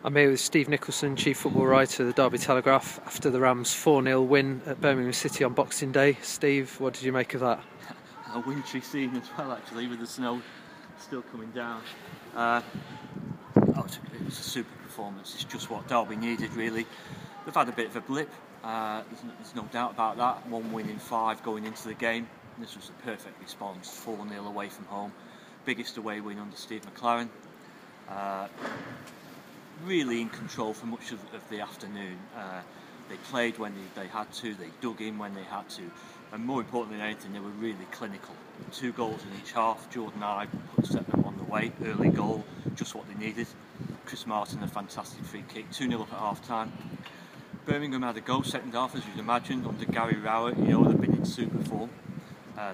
I'm here with Steve Nicholson, Chief Football Writer of the Derby Telegraph, after the Rams' 4-0 win at Birmingham City on Boxing Day. Steve, what did you make of that? A wintry scene as well, actually, with the snow still coming down. It was a super performance. It's just what Derby needed, really. They've had a bit of a blip, there's no doubt about that. 1 win in 5 going into the game. This was a perfect response, 4-0 away from home. Biggest away win under Steve Nicholson. Really in control for much of the afternoon. They played when they had to, they dug in when they had to, and more importantly than anything, they were really clinical. 2 goals in each half. Jordan Ibe set them on the way, early goal, just what they needed. Chris Martin, a fantastic free kick, 2-0 up at half time. Birmingham had a go second half, as you'd imagine, under Gary Rowett. You know, they've been in super form.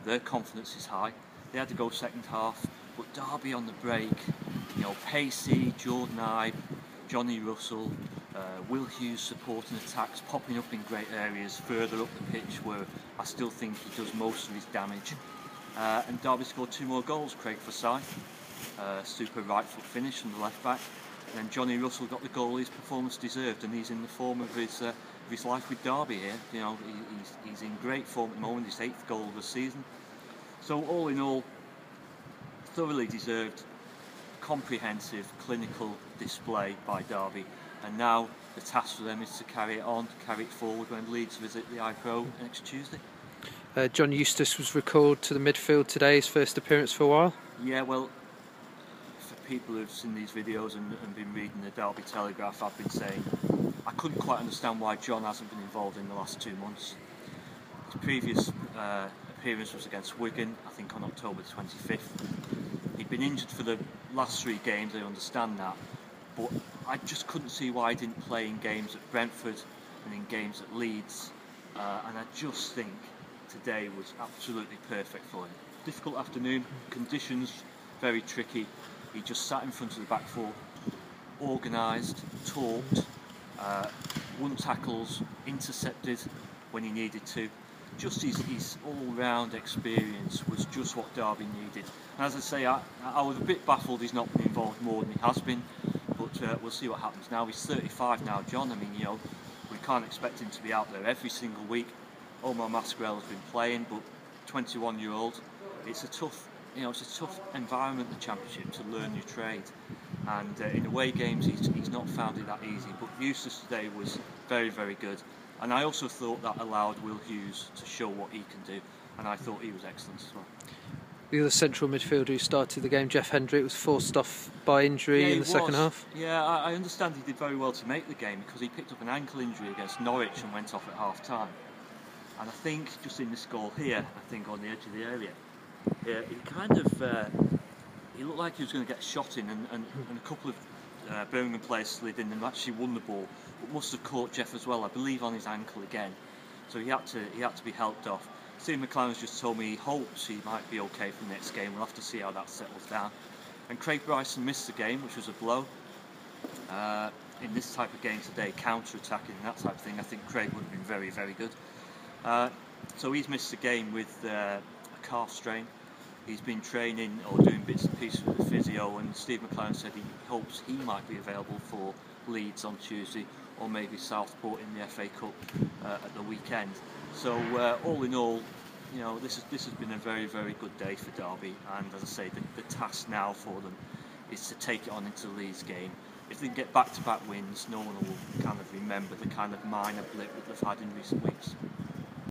Their confidence is high. They had to go second half, but Derby on the break, you know, pacey, Jordan Ibe, Johnny Russell, Will Hughes supporting attacks, popping up in great areas further up the pitch where I still think he does most of his damage. And Derby scored 2 more goals. Craig Forsyth, super right foot finish from the left back, and then Johnny Russell got the goal his performance deserved, and he's in the form of his life with Derby here. You know, he's in great form at the moment, his 8th goal of the season. So all in all, thoroughly deserved, comprehensive, clinical display by Derby, and now the task for them is to carry it on, carry it forward when Leeds visit the iPro next Tuesday. John Eustace was recalled to the midfield today, his first appearance for a while. Yeah, well, for people who've seen these videos and been reading the Derby Telegraph, I've been saying I couldn't quite understand why John hasn't been involved in the last 2 months. His previous appearance was against Wigan, I think on October 25th. He'd been injured for the last 3 games, I understand that, but I just couldn't see why he didn't play in games at Brentford and in games at Leeds, and I just think today was absolutely perfect for him. Difficult afternoon, conditions very tricky. He just sat in front of the back 4, organised, talked, won tackles, intercepted when he needed to. Just his all-round experience was just what Derby needed. And as I say, I was a bit baffled he's not been involved more than he has been, but we'll see what happens now. He's 35 now, John. I mean, you know, we can't expect him to be out there every single week. Omar Mascarell's been playing, but 21-year-old, it's a tough environment, the Championship, to learn your trade. And in away games, he's not found it that easy. But Eustace today was very, very good. And I also thought that allowed Will Hughes to show what he can do, and I thought he was excellent as well. The other central midfielder who started the game, Jeff Hendrick, was forced off by injury in the second half. Yeah, I understand he did very well to make the game because he picked up an ankle injury against Norwich and went off at half time. And I think just in this goal here, I think on the edge of the area, he kind of he looked like he was going to get shot in, and a couple of Birmingham players slid in and actually won the ball, but must have caught Jeff as well, I believe, on his ankle again. So he had to be helped off. Steve McLaren's just told me he hopes he might be okay for the next game. We'll have to see how that settles down. And Craig Bryson missed the game, which was a blow. In this type of game today, counter-attacking and that type of thing, I think Craig would have been very, very good. So he's missed the game with a calf strain. He's been training or doing bits and pieces with the physio, and Steve McLaren said he hopes he might be available for Leeds on Tuesday, or maybe Southport in the FA Cup at the weekend. So all in all, you know, this has been a very, very good day for Derby, and as I say, the task now for them is to take it on into the Leeds game. If they can get back-to-back wins, no one will kind of remember the kind of minor blip that they've had in recent weeks.